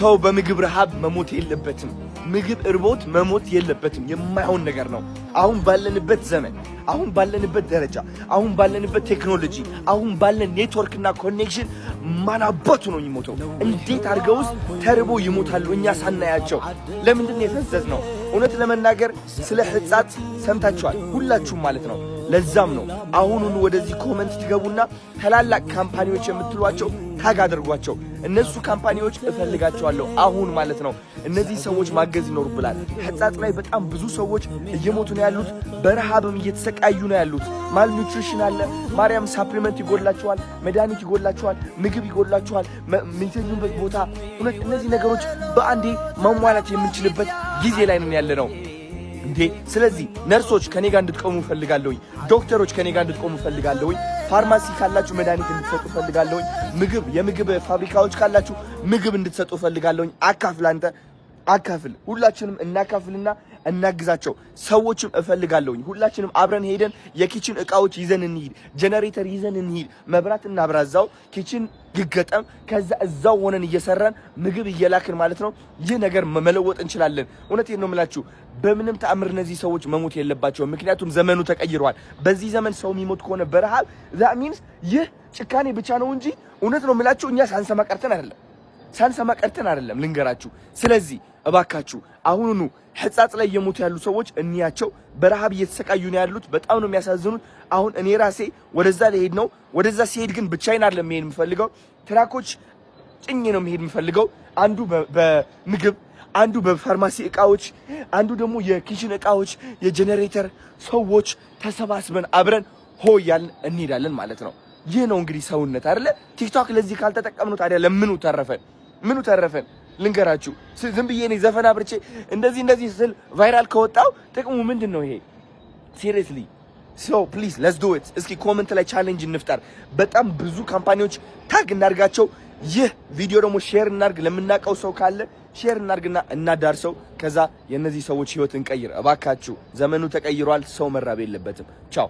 ሰው በምግብ ረሃብ መሞት የለበትም። ምግብ እርቦት መሞት የለበትም። የማይሆን ነገር ነው። አሁን ባለንበት ዘመን፣ አሁን ባለንበት ደረጃ፣ አሁን ባለንበት ቴክኖሎጂ፣ አሁን ባለን ኔትወርክና ኮኔክሽን ማናባቱ ነው የሚሞተው? እንዴት አድርገውስ ተርቦ ይሞታሉ እኛ ሳናያቸው? ለምንድን ነው የፈዘዝነው? እውነት ለመናገር ስለ ሕጻት ሰምታችኋል ሁላችሁም ማለት ነው። ለዛም ነው አሁኑን ወደዚህ ኮመንት ትገቡና ታላላቅ ካምፓኒዎች የምትሏቸው ታግ አድርጓቸው። እነሱ ካምፓኒዎች እፈልጋቸዋለሁ አሁን ማለት ነው። እነዚህ ሰዎች ማገዝ ይኖርብናል። ሕጻት ላይ በጣም ብዙ ሰዎች እየሞቱ ነው ያሉት፣ በረሃብም እየተሰቃዩ ነው ያሉት። ማልኒውትሪሽን አለ። ማርያም ሳፕሊመንት ይጎላቸዋል፣ መድኃኒት ይጎላቸዋል፣ ምግብ ይጎላቸዋል፣ የሚተኙበት ቦታ። እውነት እነዚህ ነገሮች በአንዴ ማሟላት የምንችልበት ጊዜ ላይ ነን ያለ ነው እንዴ። ስለዚህ ነርሶች ከኔ ጋር እንድትቆሙ ፈልጋለሁ። ዶክተሮች ከኔ ጋር እንድትቆሙ ፈልጋለሁ። ፋርማሲ ካላችሁ መድኃኒት እንድትሰጡ ፈልጋለሁ። የምግብ ፋብሪካዎች ካላችሁ ምግብ እንድትሰጡ ፈልጋለሁ። አካፍል፣ አንተ አካፍል። ሁላችንም እናካፍልና እናግዛቸው። ሰዎችም እፈልጋለሁ። ሁላችንም አብረን ሄደን የኪችን እቃዎች ይዘን እንሂድ፣ ጄነሬተር ይዘን እንሂድ፣ መብራት እናብራዛው፣ ኪችን ይገጠም። ከዛ እዛው ሆነን እየሰራን ምግብ እየላክን ማለት ነው ይህ ነገር መለወጥ እንችላለን። እውነቴን ነው የምላችሁ። በምንም ተአምር እነዚህ ሰዎች መሞት የለባቸውም። ምክንያቱም ዘመኑ ተቀይሯል። በዚህ ዘመን ሰው የሚሞት ከሆነ በረሃብ that means ይህ ጭካኔ ብቻ ነው እንጂ እውነት ነው የምላችሁ እኛ ሳንሰማ ቀርተን አይደለም ልንገራችሁ። ስለዚህ እባካችሁ አሁኑኑ ሕጻጽ ላይ የሞቱ ያሉ ሰዎች እንያቸው። በረሃብ እየተሰቃዩ ነው ያሉት። በጣም ነው የሚያሳዝኑት። አሁን እኔ ራሴ ወደዛ ልሄድ ነው። ወደዛ ሲሄድ ግን ብቻዬን አይደለም መሄድ የምፈልገው። ትራኮች ጭኜ ነው መሄድ የምፈልገው። አንዱ በምግብ፣ አንዱ በፋርማሲ እቃዎች፣ አንዱ ደግሞ የኪችን እቃዎች፣ የጄነሬተር ሰዎች ተሰባስበን አብረን ሆያልን እንሄዳለን ማለት ነው። ይህ ነው እንግዲህ ሰውነት አይደለ? ቲክቶክ ለዚህ ካልተጠቀምነው ታዲያ ለምኑ ተረፈን? ልንገራችሁ። ዝም ብዬ እኔ ዘፈን አብርቼ እንደዚህ ስል ቫይራል ከወጣው ጥቅሙ ምንድን ነው? ይሄ ሲሪየስሊ ሶ ፕሊዝ ሌትስ ዱ ኢት። እስኪ ኮሜንት ላይ ቻሌንጅ እንፍጠር። በጣም ብዙ ካምፓኒዎች ታግ እናርጋቸው። ይህ ቪዲዮ ደግሞ ሼር እናርግ። ለምናቀው ሰው ካለ ሼር እናርግና እናዳርሰው። ከዛ የነዚህ ሰዎች ህይወት እንቀይር። እባካችሁ ዘመኑ ተቀይሯል። ሰው መራብ የለበትም። ቻው